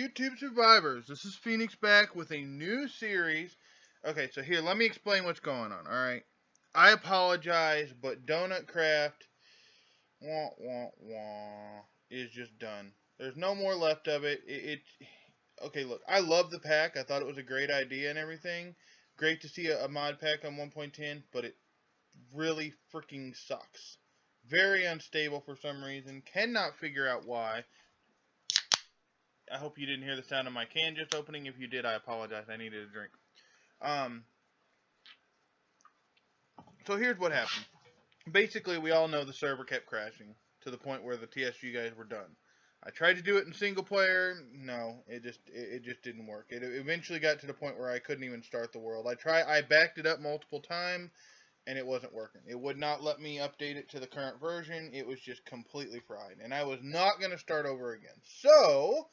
YouTube survivors? This is Phoenix back with a new series. Okay, so here, let me explain what's going on, alright? I apologize, but Donut Craft, wah, wah, wah, is just done. There's no more left of it. Okay, look, I love the pack. I thought it was a great idea and everything. Great to see a mod pack on 1.10, but it really freaking sucks. Very unstable for some reason. Cannot figure out why. I hope you didn't hear the sound of my can just opening. If you did, I apologize. I needed a drink. So here's what happened. Basically, we all know the server kept crashing to the point where the TSG guys were done. I tried to do it in single player. No, it just didn't work. It eventually got to the point where I couldn't even start the world. I backed it up multiple times, and it wasn't working. It would not let me update it to the current version. It was just completely fried, and I was not going to start over again. So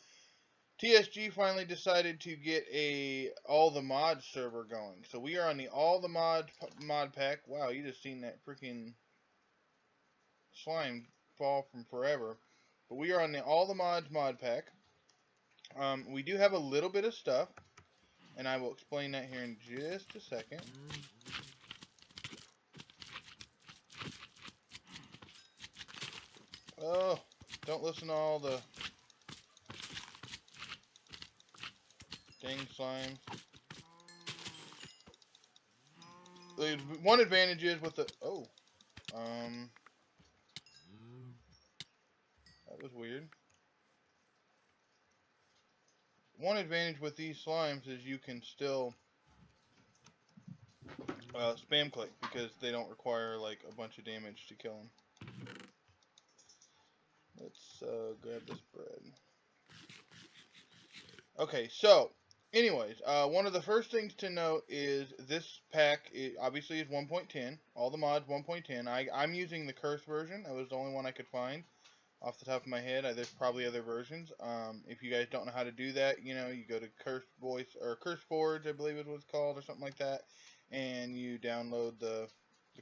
TSG finally decided to get a all the mods server going. So we are on the all the mods mod pack. Wow, you just seen that freaking slime fall from forever. But we are on the all the mods mod pack. We do have a little bit of stuff, and I will explain that here in just a second. Oh, don't listen to all the dang slimes. The one advantage is with the that was weird. One advantage with these slimes is you can still spam click because they don't require like a bunch of damage to kill them. Let's grab this bread. Okay, so anyways, one of the first things to note is this pack obviously is 1.10. All the mods 1.10. I'm using the curse version. That was the only one I could find off the top of my head. There's probably other versions. If you guys don't know how to do that, you know, you go to Curse Voice or Curse Forge, I believe it was called, or something like that, and you download the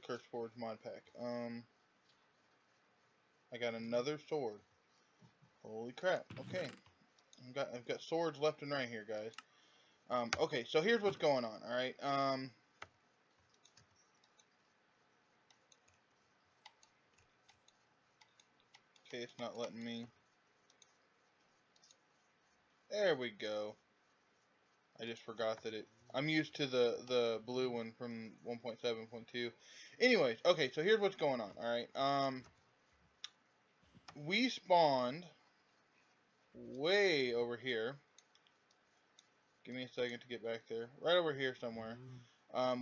Curse Forge mod pack. I got another sword. Holy crap! Okay, I've got swords left and right here, guys. Okay, so here's what's going on. All right. Okay, it's not letting me. There we go. I just forgot that I'm used to the blue one from 1.7.2. Anyways, okay, so here's what's going on. All right. We spawned way over here. Give me a second to get back there. Right over here somewhere.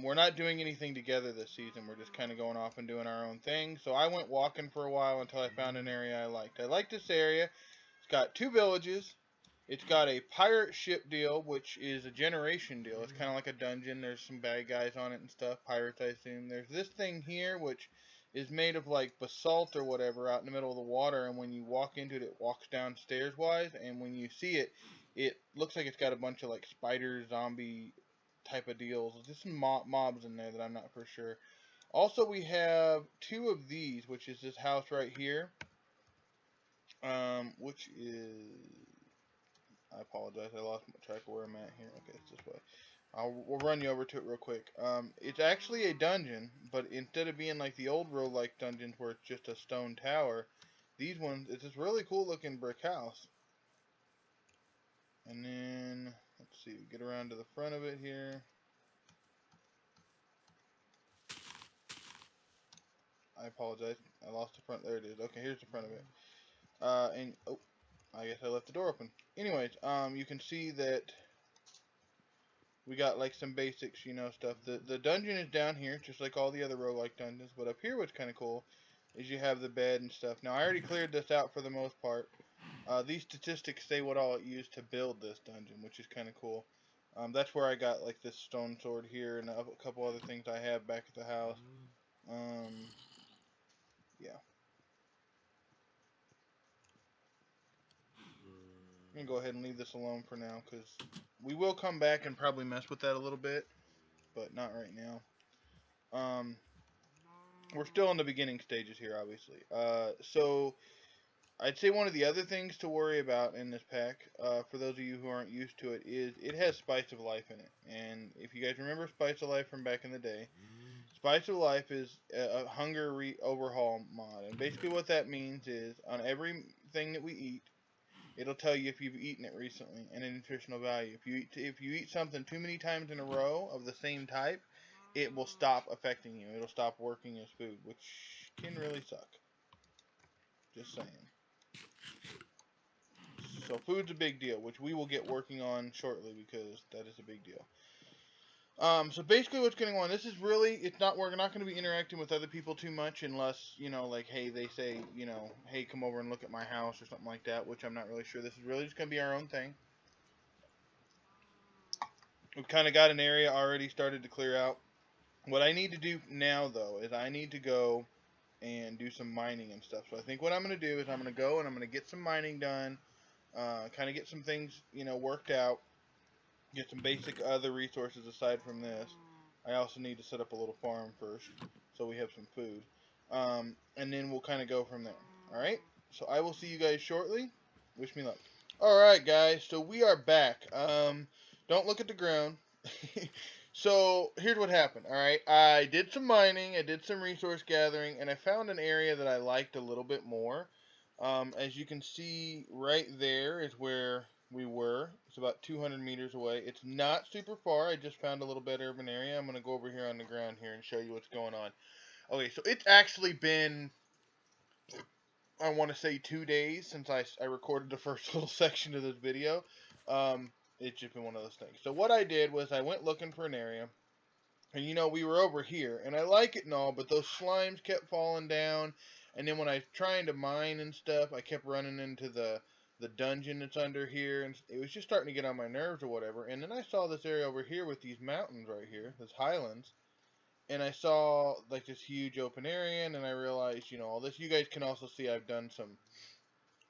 We're not doing anything together this season. We're just kind of going off and doing our own thing. So I went walking for a while until I found an area I liked. I like this area. It's got 2 villages. It's got a pirate ship deal, which is a generation deal. It's kind of like a dungeon. There's some bad guys on it and stuff. Pirates, I assume. There's this thing here, which is made of like basalt or whatever out in the middle of the water. And when you walk into it, it walks down stairs-wise. And when you see it, it looks like it's got a bunch of like spider, zombie type of deals. There's some mobs in there that I'm not for sure. Also, we have 2 of these, which is this house right here. Which is... I apologize. I lost track of where I'm at here. Okay, it's this way. We'll run you over to it real quick. It's actually a dungeon, but instead of being like the old roguelike dungeons where it's just a stone tower, these ones, it's this really cool looking brick house. And then, let's see, get around to the front of it here. I apologize. I lost the front. There it is. Okay, here's the front of it. I guess I left the door open. Anyways, you can see that we got like some basics, you know, stuff. The dungeon is down here, just like all the other roguelike dungeons. But up here, what's kind of cool is you have the bed and stuff. Now, I already cleared this out for the most part. These statistics say what all it used to build this dungeon, which is kind of cool. That's where I got like this stone sword here and a couple other things I have back at the house. Yeah. I'm going to go ahead and leave this alone for now, because we will come back and probably mess with that a little bit, but not right now. We're still in the beginning stages here, obviously. So, I'd say one of the other things to worry about in this pack, for those of you who aren't used to it, is it has Spice of Life in it. And if you guys remember Spice of Life from back in the day, Spice of Life is a hunger overhaul mod. And basically what that means is on everything that we eat, it'll tell you if you've eaten it recently and a nutritional value. If you eat something too many times in a row of the same type, it will stop affecting you. It'll stop working as food, which can really suck. Just saying. So food's a big deal, which we will get working on shortly because that is a big deal. So basically what's going on, this is really, we're not going to be interacting with other people too much unless, like, hey, they say, hey, come over and look at my house or something like that, which I'm not really sure. This is really just going to be our own thing. We've kind of got an area already started to clear out. What I need to do now, though, is I need to go and do some mining and stuff. So I think what I'm going to do is I'm going to go and I'm going to get some mining done, kind of get some things, worked out, get some basic other resources aside from this. I also need to set up a little farm first so we have some food. And then we'll kind of go from there. Alright? So I will see you guys shortly. Wish me luck. Alright, guys. So we are back. Don't look at the ground. So here's what happened. Alright? I did some mining. I did some resource gathering. And I found an area that I liked a little bit more. As you can see right there is where we were. It's about 200 meters away. It's not super far. I just found a little better of an area. I'm going to go over here on the ground here and show you what's going on. Okay, so it's actually been, I want to say 2 days since I recorded the first little section of this video. It's just been one of those things. So what I did was I went looking for an area. And we were over here. And I like it and all, but those slimes kept falling down. And then when I was trying to mine and stuff, I kept running into the dungeon that's under here, and it was just starting to get on my nerves or whatever. And then I saw this area over here with these mountains right here, this highlands, and I saw like this huge open area, and then I realized, all this. You guys can also see I've done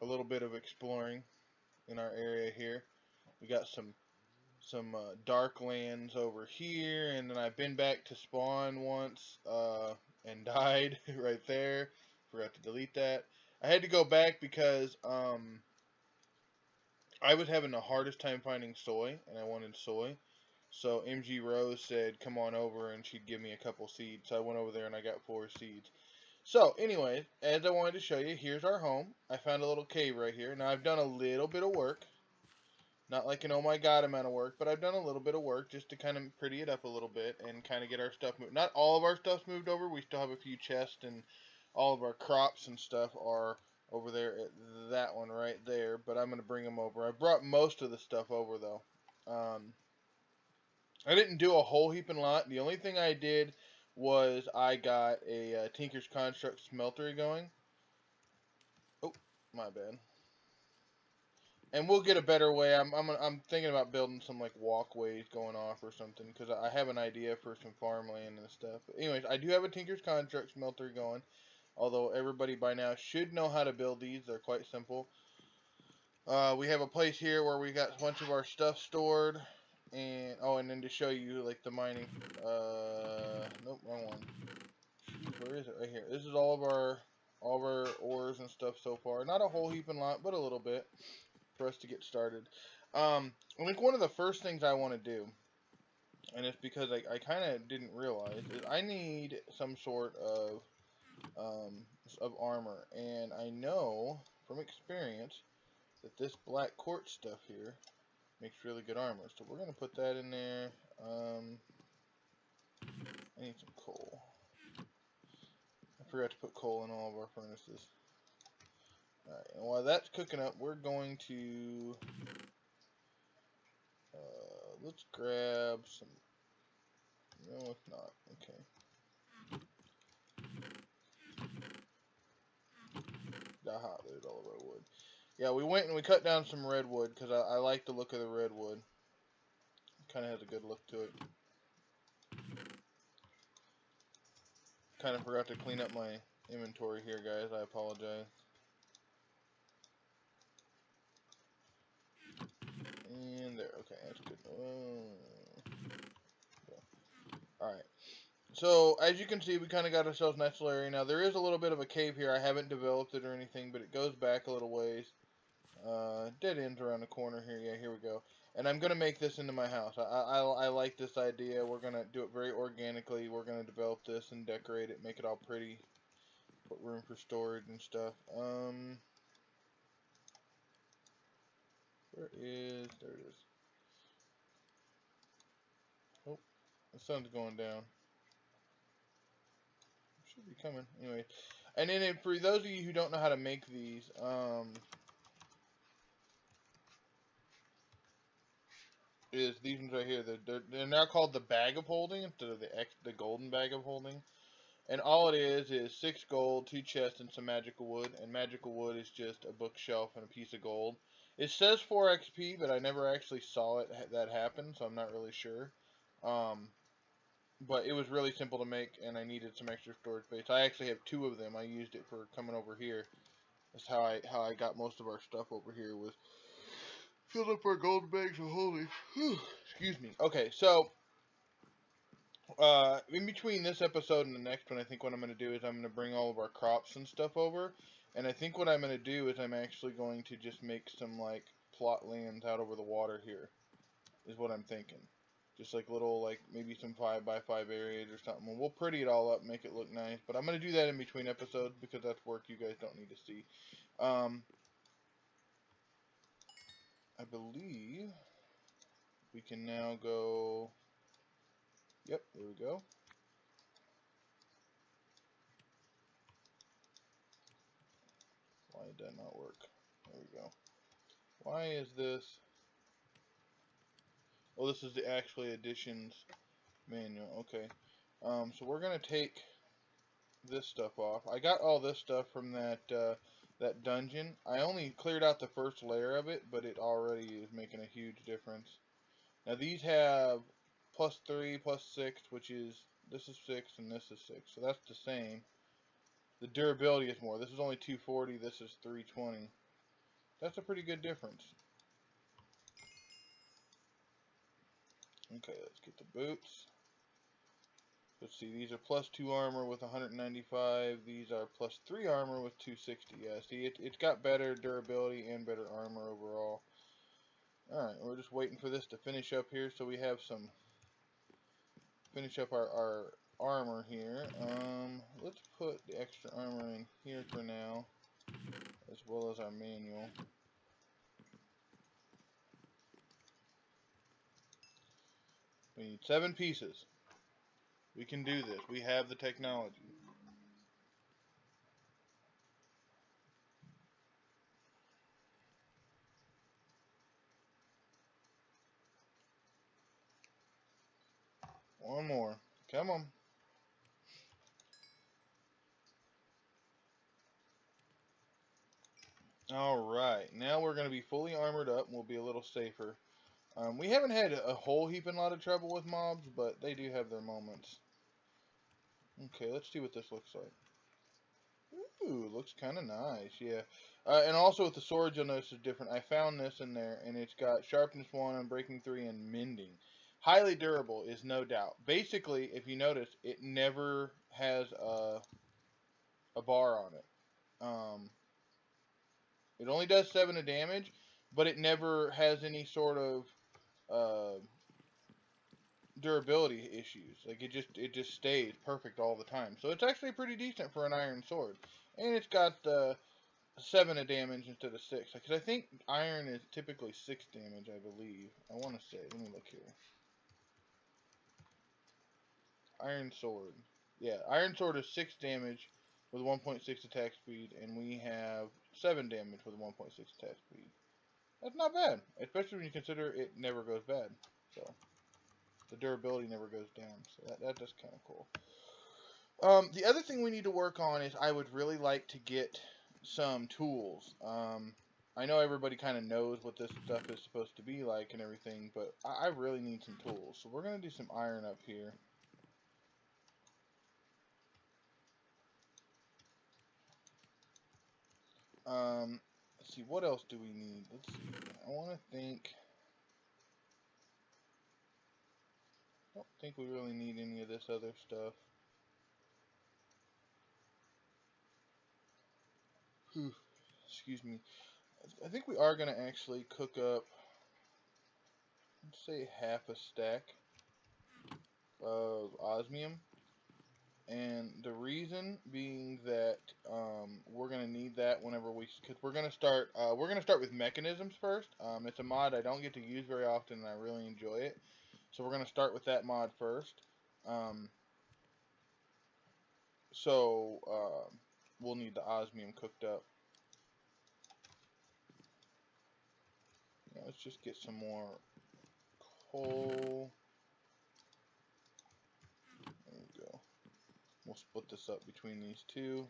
a little bit of exploring in our area here. We got some dark lands over here, and then I've been back to spawn once and died right there. Forgot to delete that. I had to go back because I was having the hardest time finding soy, and I wanted soy. So MG Rose said, come on over, and she'd give me a couple seeds. So I went over there, and I got 4 seeds. So, anyway, as I wanted to show you, here's our home. I found a little cave right here. Now, I've done a little bit of work. Not like an oh my god amount of work, but I've done a little bit of work just to kind of pretty it up a little bit and kind of get our stuff moved. Not all of our stuff's moved over. We still have a few chests, and all of our crops and stuff are over there at that one right there, but I'm going to bring them over. I brought most of the stuff over, though. I didn't do a whole heaping lot. The only thing I did was I got a Tinker's Construct smeltery going. Oh, my bad. And we'll get a better way. I'm thinking about building some like walkways going off or something because I have an idea for some farmland and stuff. But anyways, I do have a Tinker's Construct smeltery going. Although everybody by now should know how to build these. They're quite simple. We have a place here where we got a bunch of our stuff stored. And then to show you like the mining. Nope, wrong one. Where is it? Right here. This is all of our ores and stuff so far. Not a whole heaping lot, but a little bit for us to get started. I think one of the first things I want to do, and it's because I kind of didn't realize, is I need some sort of armor, and I know from experience that this black quartz stuff here makes really good armor. So we're gonna put that in there. I need some coal. I forgot to put coal in all of our furnaces. Alright, and while that's cooking up, we're going to let's grab some. No, it's not. Okay. Aha, there's all of our wood. Yeah, we went and we cut down some redwood because I like the look of the redwood. It kind of has a good look to it. Kind of forgot to clean up my inventory here, guys. I apologize. And there. Okay, that's good. Okay. Alright. So, as you can see, we kind of got ourselves a nice little area. Now, there is a little bit of a cave here. I haven't developed it or anything, but it goes back a little ways. Dead ends around the corner here. Yeah, here we go. And I'm going to make this into my house. I like this idea. We're going to do it very organically. We're going to develop this and decorate it, make it all pretty. Put room for storage and stuff. There it is. Oh, the sun's going down. Should be coming. Anyway. And then for those of you who don't know how to make these, is these ones right here. They're now called the bag of holding instead of the golden bag of holding. And all it is 6 gold, 2 chests, and some magical wood. And magical wood is just a bookshelf and a piece of gold. It says 4 XP, but I never actually saw that happen, so I'm not really sure. But it was really simple to make, and I needed some extra storage space. I actually have 2 of them. I used it for coming over here. That's how I got most of our stuff over here, was filled up our gold bags of holding. Excuse me. Okay, so in between this episode and the next one, I think what I'm going to do is I'm going to bring all of our crops and stuff over. And I think what I'm going to do is I'm actually going to just make some, like, plot lands out over the water here, is what I'm thinking. Just like little, like, maybe some 5x5 areas or something. And we'll pretty it all up, make it look nice. But I'm going to do that in between episodes because that's work you guys don't need to see. I believe we can now go... Yep, there we go. Why did that not work? There we go. Why is this... Oh, this is the actually additions manual. Okay. So we're going to take this stuff off. I got all this stuff from that dungeon. I only cleared out the first layer of it, but it already is making a huge difference. Now these have +3, +6, which is, this is 6 and this is 6. So that's the same. The durability is more. This is only 240, this is 320. That's a pretty good difference. Okay, let's get the boots. Let's see, these are +2 armor with 195. These are +3 armor with 260. Yeah, see, it's got better durability and better armor overall. Alright, we're just waiting for this to finish up here so we have some... Finish up our armor here. Let's put the extra armor in here for now, as well as our manual. We need 7 pieces. We can do this. We have the technology. One more. Come on. Alright, now we're going to be fully armored up and we'll be a little safer. We haven't had a whole heaping lot of trouble with mobs, but they do have their moments. Okay, let's see what this looks like. Ooh, looks kind of nice, yeah. And also with the sword, you'll notice it's different. I found this in there, and it's got sharpness 1, unbreaking 3, and mending. Highly durable is no doubt. Basically, if you notice, it never has a bar on it. It only does 7 of damage, but it never has any sort of durability issues. Like it just stays perfect all the time. So it's actually pretty decent for an iron sword. And it's got 7 of damage instead of 6. Because I think iron is typically 6 damage, I believe. I want to say. Let me look here. Iron sword. Yeah, iron sword is 6 damage with 1.6 attack speed, and we have 7 damage with 1.6 attack speed. That's not bad, especially when you consider it never goes bad. So the durability never goes down. So that's just kind of cool. The other thing we need to work on is I would really like to get some tools. I know everybody kind of knows what this stuff is supposed to be like and everything, but I really need some tools. So we're going to do some iron up here. Let's see, what else do we need? Let's see. I want to think. I don't think we really need any of this other stuff. Excuse me. I think we are going to actually cook up, let's say, half a stack of osmium. And the reason being that we're going to need that whenever because we're going to start with mechanisms first. It's a mod I don't get to use very often, and I really enjoy it. So we're going to start with that mod first. So we'll need the osmium cooked up. Let's just get some more coal. There we go. We'll split this up between these two.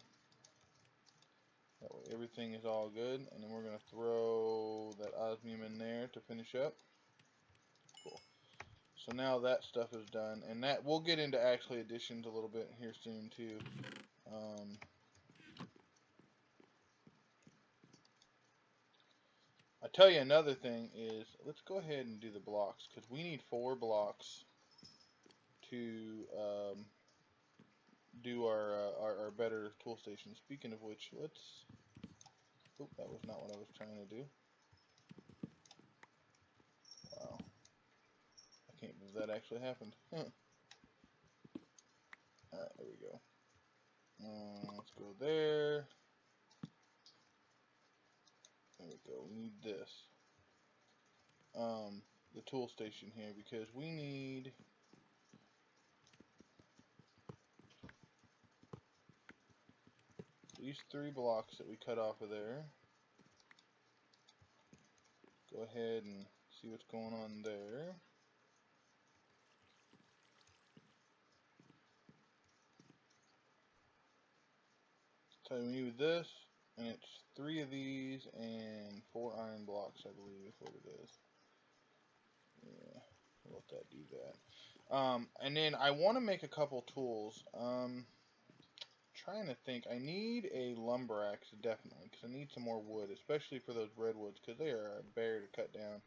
That way everything is all good. And then we're going to throw that osmium in there to finish up. Cool. So now that stuff is done. And that we'll get into actually additions a little bit here soon too. I tell you another thing is, let's go ahead and do the blocks, because we need 4 blocks to do our better tool station. Speaking of which, let's... Oh, that was not what I was trying to do. Wow. I can't believe that actually happened. Alright, there we go. Let's go there. There we go. We need this. The tool station here, because we need... these 3 blocks that we cut off of there. Go ahead and see what's going on there. So we need this, and it's 3 of these and 4 iron blocks, I believe is what it is. Yeah, we'll let that do that. And then I want to make a couple tools. Trying to think. I need a lumber axe, definitely, because I need some more wood, especially for those redwoods, because they are a bear to cut down.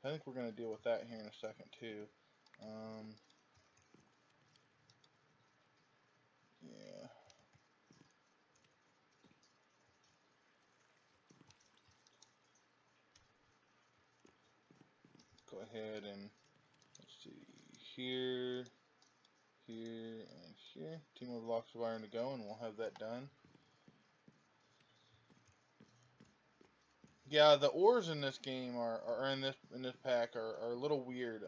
I think we're going to deal with that here in a second, too. Yeah. Go ahead and, let's see, here, and here. 2 more blocks of iron to go, and we'll have that done. Yeah, the ores in this game are in this pack are a little weird.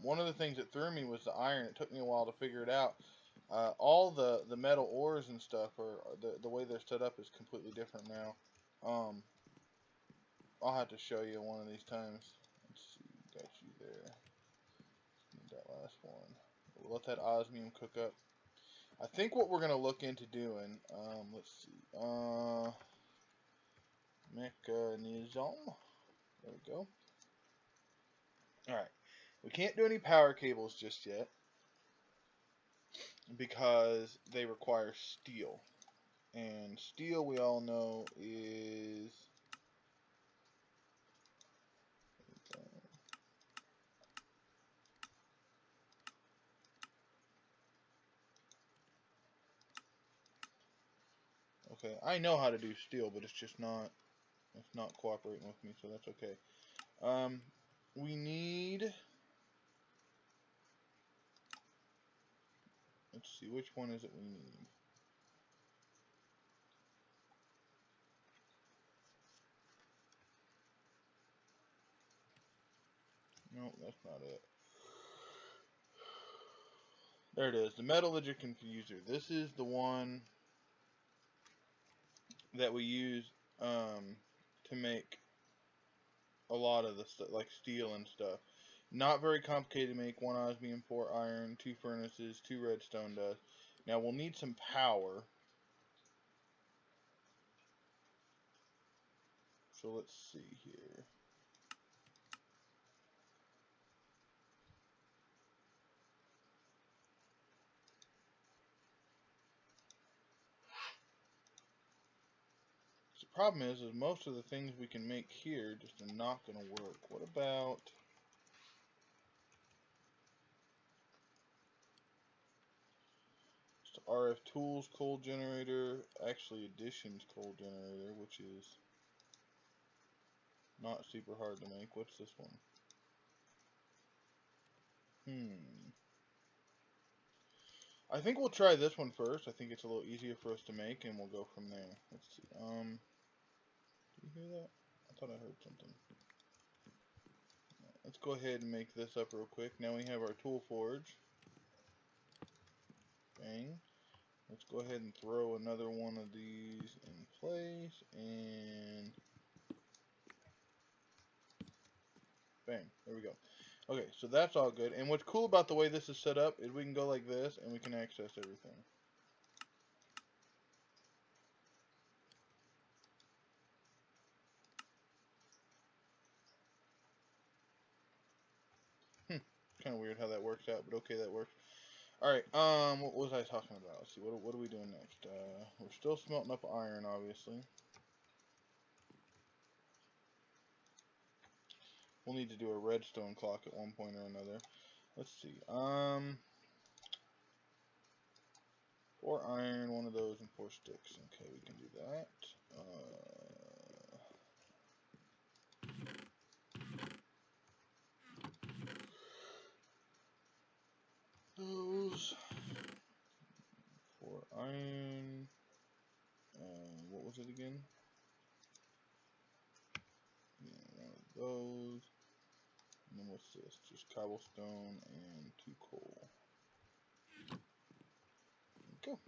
One of the things that threw me was the iron. It took me a while to figure it out. All the metal ores and stuff are the way they're set up is completely different now. I'll have to show you one of these times. Let's see, got you there. Need that last one. We'll let that osmium cook up. I think what we're gonna look into doing. Let's see. Mechanism. There we go. Alright. We can't do any power cables just yet because they require steel. And steel, we all know, is... Okay, I know how to do steel, but it's just not... it's not cooperating with me, so that's okay. We need... let's see, which one is it we need? No, that's not it. There it is, the metallurgic confuser. This is the one that we use to make a lot of the stuff, like steel and stuff. Not very complicated to make. 1 osmium, 4 iron, 2 furnaces, 2 redstone dust. Now we'll need some power. So let's see here. The problem is most of the things we can make here just are not going to work. What about... RF Tools coal generator, actually Additions coal generator, which is not super hard to make. What's this one? I think we'll try this one first. I think it's a little easier for us to make, and we'll go from there. Let's see. Do you hear that? I thought I heard something. Let's go ahead and make this up real quick. Now we have our tool forge. Bang. Let's go ahead and throw another one of these in place, and bang. There we go. Okay, so that's all good. And what's cool about the way this is set up is we can go like this, and we can access everything. Kind of weird how that works out, but okay, that works. Alright, what was I talking about? Let's see, what are we doing next? We're still smelting up iron, obviously. We'll need to do a redstone clock at one point or another. Let's see, 4 iron, 1 of those, and 4 sticks. Okay, we can do that. Those 4 iron. What was it again? Yeah, 1 of those. And then what's this? Just cobblestone and 2 coal. Okay.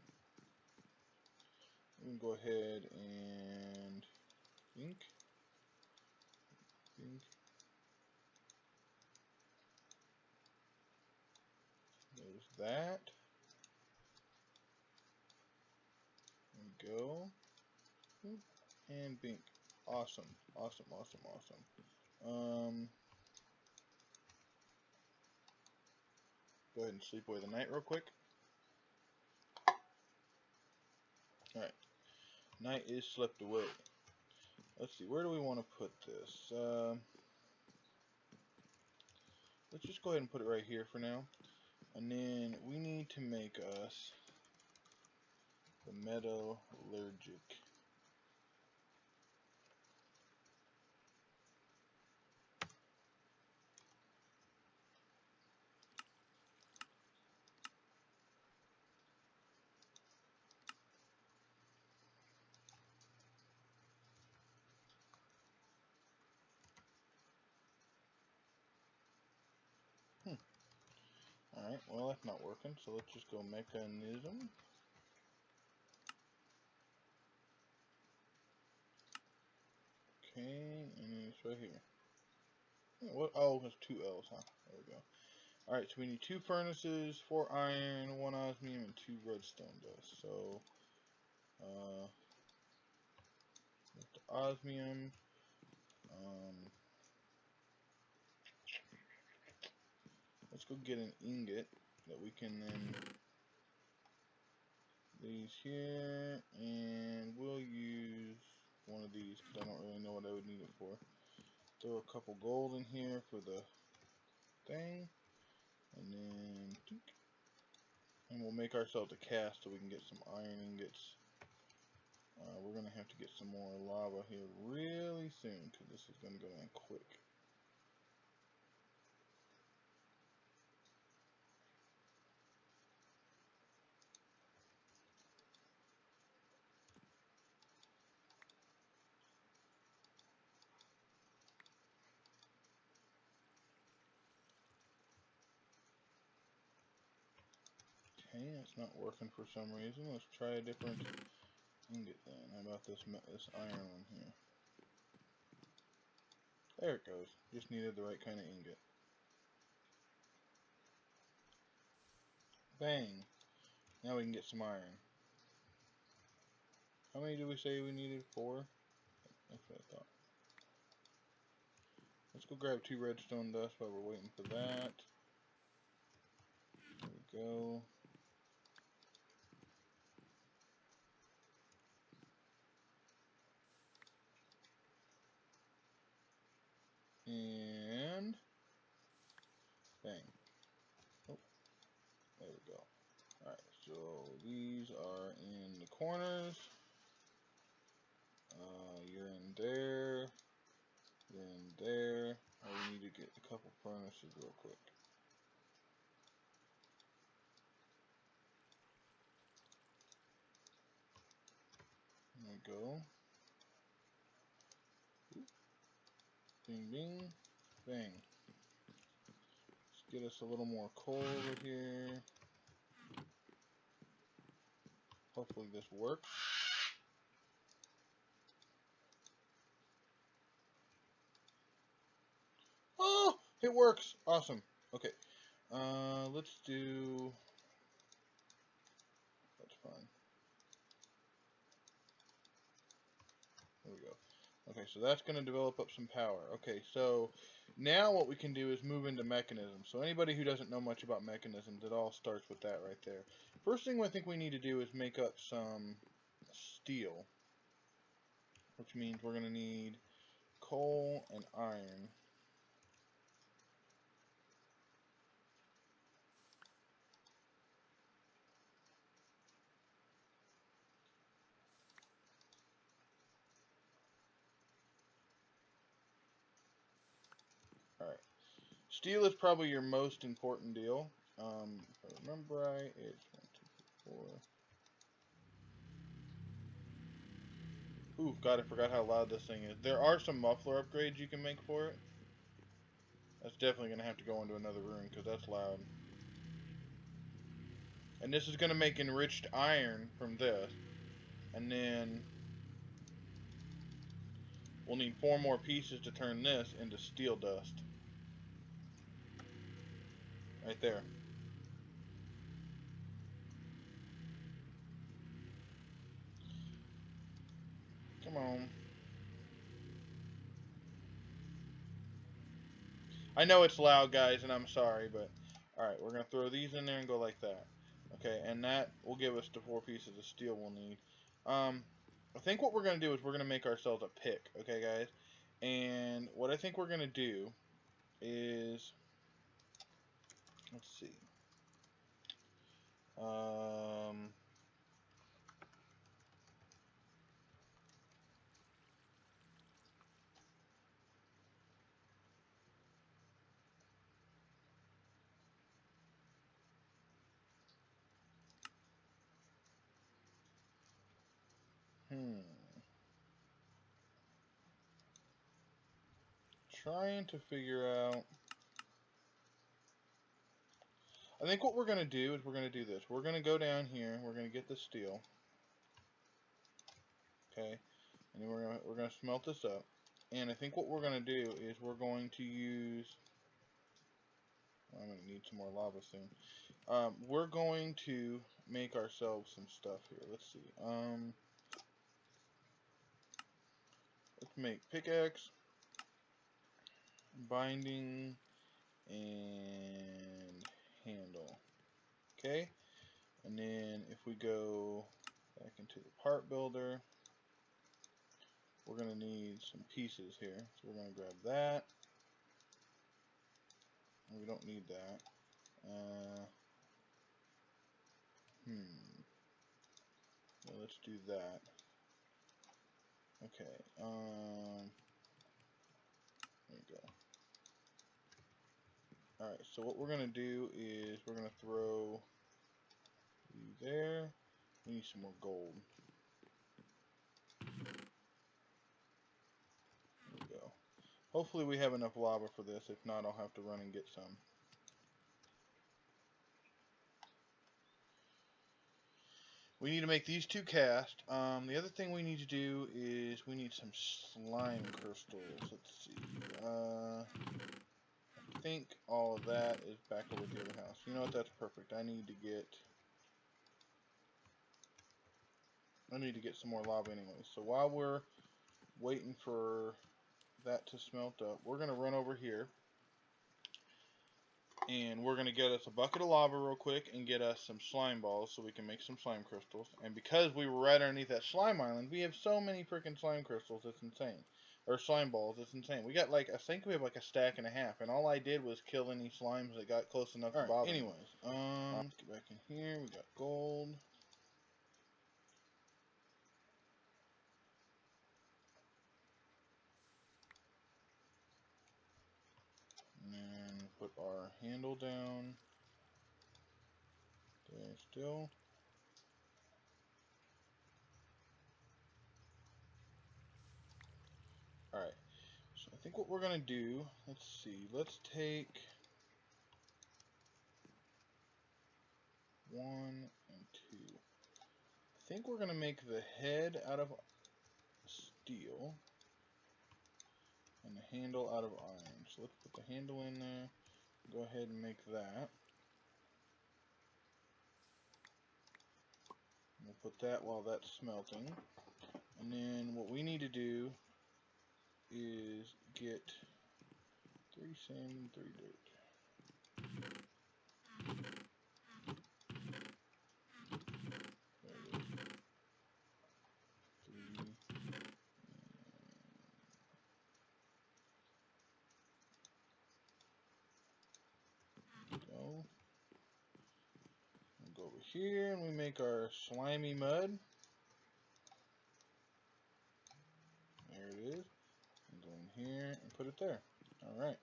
We can go ahead and think. There's that. There we go. And bink. Awesome. Awesome, awesome, awesome. Go ahead and sleep away the night real quick. Alright. Night is slept away. Let's see, where do we want to put this? Let's just go ahead and put it right here for now. And then we need to make us the metallurgic. Alright, well that's not working, so let's just go mechanism. Okay, and then it's right here. What? Oh, it's 2 L's, huh? There we go. Alright, so we need 2 furnaces, 4 iron, 1 osmium, and 2 redstone dust. So, with the osmium, let's go get an ingot that we can then these here, and we'll use one of these because I don't really know what I would need it for. Throw a couple gold in here for the thing, and then we'll make ourselves a cast so we can get some iron ingots. We're gonna have to get some more lava here really soon because this is gonna go in quick. Okay, it's not working for some reason. Let's try a different ingot then. How about this iron one here? There it goes. Just needed the right kind of ingot. Bang! Now we can get some iron. How many did we say we needed? 4? That's what I thought. Let's go grab 2 redstone dust while we're waiting for that. There we go. And bang. Oh, there we go. Alright, so these there. Oh, we need to get a couple furnaces real quick. There we go. Bing, bing, bang. Let's get us a little more coal over here. Hopefully this works. Oh, it works. Awesome. Okay. Let's do... That's fine. There we go. Okay, so that's going to develop up some power. Okay, so now what we can do is move into mechanisms. So anybody who doesn't know much about mechanisms, it all starts with that right there. First thing I think we need to do is make up some steel, which means we're going to need coal and iron. Alright. Steel is probably your most important deal. If I remember right, it's 1, 2, 3, 4. Ooh, God, I forgot how loud this thing is. There are some muffler upgrades you can make for it. That's definitely going to have to go into another room because that's loud. And this is going to make enriched iron from this. And then we'll need 4 more pieces to turn this into steel dust. Right there. Come on. I know it's loud, guys, and I'm sorry, but... Alright, we're going to throw these in there and go like that. Okay, and that will give us the 4 pieces of steel we'll need. I think what we're going to do is we're going to make ourselves a pick, okay, guys? And what I think we're going to do is... Let's see. Trying to figure out... I think what we're going to do is we're going to do this. We're going to go down here. We're going to get the steel. Okay. And then we're going to smelt this up. And I think what we're going to do is we're going to use... I'm going to need some more lava soon. We're going to make ourselves some stuff here. Let's see. Let's make pickaxe, binding, and handle. Okay. And then if we go back into the part builder, we're going to need some pieces here. So we're going to grab that. We don't need that. Well, let's do that. Okay. There we go. Alright, so what we're going to do is we're going to throw you there. We need some more gold. There we go. Hopefully we have enough lava for this. If not, I'll have to run and get some. We need to make these 2 cast. The other thing we need to do is we need some slime crystals. Let's see. I think all of that is back over at the other house. You know what? That's perfect. I need to get some more lava anyway. So while we're waiting for that to smelt up, we're going to run over here. And we're going to get us a bucket of lava real quick and get us some slime balls so we can make some slime crystals. And because we were right underneath that slime island, we have so many freaking slime crystals, it's insane. Or slime balls, it's insane. We got like, I think we have like a stack and a half. And all I did was kill any slimes that got close enough to bother. Anyways, let's get back in here. We got gold. our handle down there still. Alright, so I think what we're going to do, let's see, let's take 1 and 2. I think we're going to make the head out of steel and the handle out of iron. So let's put the handle in there. Go ahead and make that. We'll put that while that's smelting. And then what we need to do is get 3 sand and 3 dirt. There it is. 3. Go. We'll go over here and we make our slimy mud. There it is. And go in here and put it there. Alright.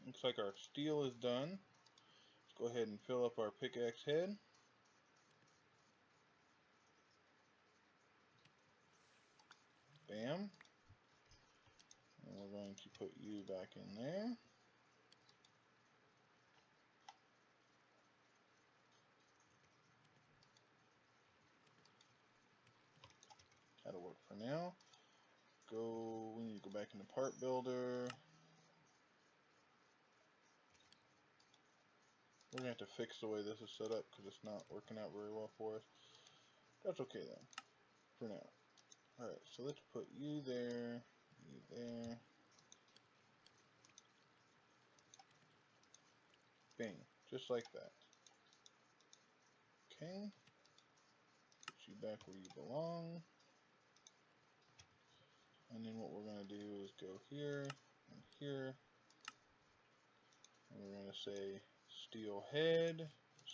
Looks like our steel is done. Let's go ahead and fill up our pickaxe head. Bam. And we're going to put you back in there. That'll work for now. We need to go back into part builder. We're going to have to fix the way this is set up because it's not working out very well for us. That's okay though, for now. Alright, so let's put you there, you there. Bing, just like that. Okay. Put you back where you belong. And then what we're going to do is go here and here. And we're going to say steel head,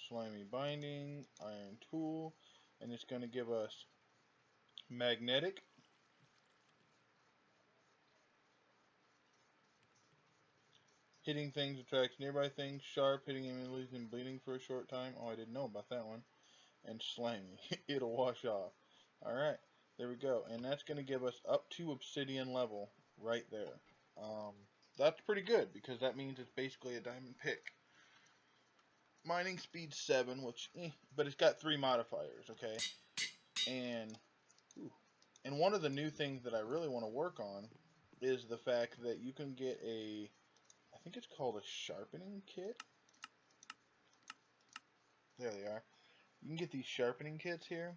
slimy binding, iron tool, and it's going to give us magnetic, hitting things attracts nearby things, sharp, hitting enemies and bleeding for a short time. Oh, I didn't know about that one. And slimy, it'll wash off. Alright, there we go. And that's going to give us up to obsidian level right there. That's pretty good because that means it's basically a diamond pick. Mining speed 7, which, but it's got 3 modifiers, okay? And one of the new things that I really want to work on is the fact that you can get I think it's called a sharpening kit. There they are. You can get these sharpening kits here.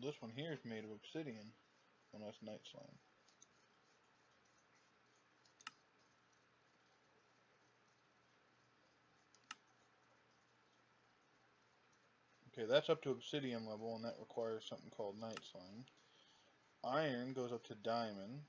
This one here is made of obsidian, and that's night slime. Okay, that's up to obsidian level, and that requires something called night slime. Iron goes up to diamond.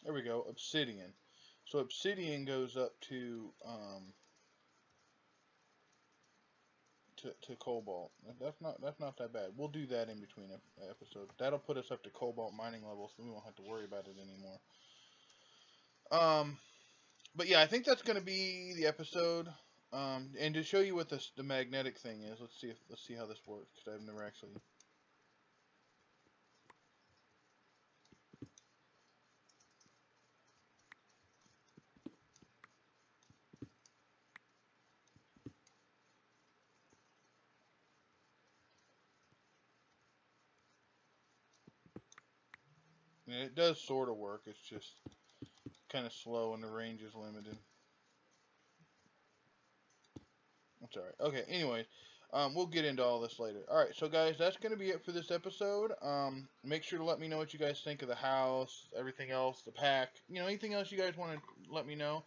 There we go, obsidian. So obsidian goes up to cobalt. That's not that bad. We'll do that in between episodes. That'll put us up to cobalt mining level, so we won't have to worry about it anymore. But yeah, I think that's going to be the episode. And to show you what the magnetic thing is, let's see how this works because I've never actually. And it does sort of work. It's just kind of slow and the range is limited. That's alright. Okay, anyways, we'll get into all this later. Alright, so guys, that's going to be it for this episode. Make sure to let me know what you guys think of the house, everything else, the pack, anything else you guys want to let me know.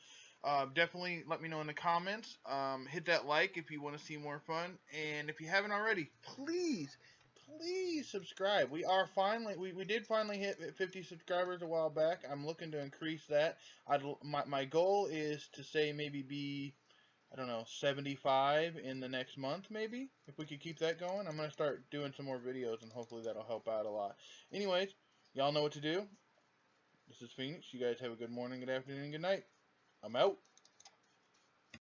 Definitely let me know in the comments. Hit that like if you want to see more fun. And if you haven't already, please subscribe. We did finally hit 50 subscribers a while back. I'm looking to increase that. My goal is to say maybe be, I don't know, 75 in the next month, maybe. If we could keep that going, I'm going to start doing some more videos, and hopefully that'll help out a lot. Anyways, y'all know what to do. This is Phoenix. You guys have a good morning, good afternoon, and good night. I'm out.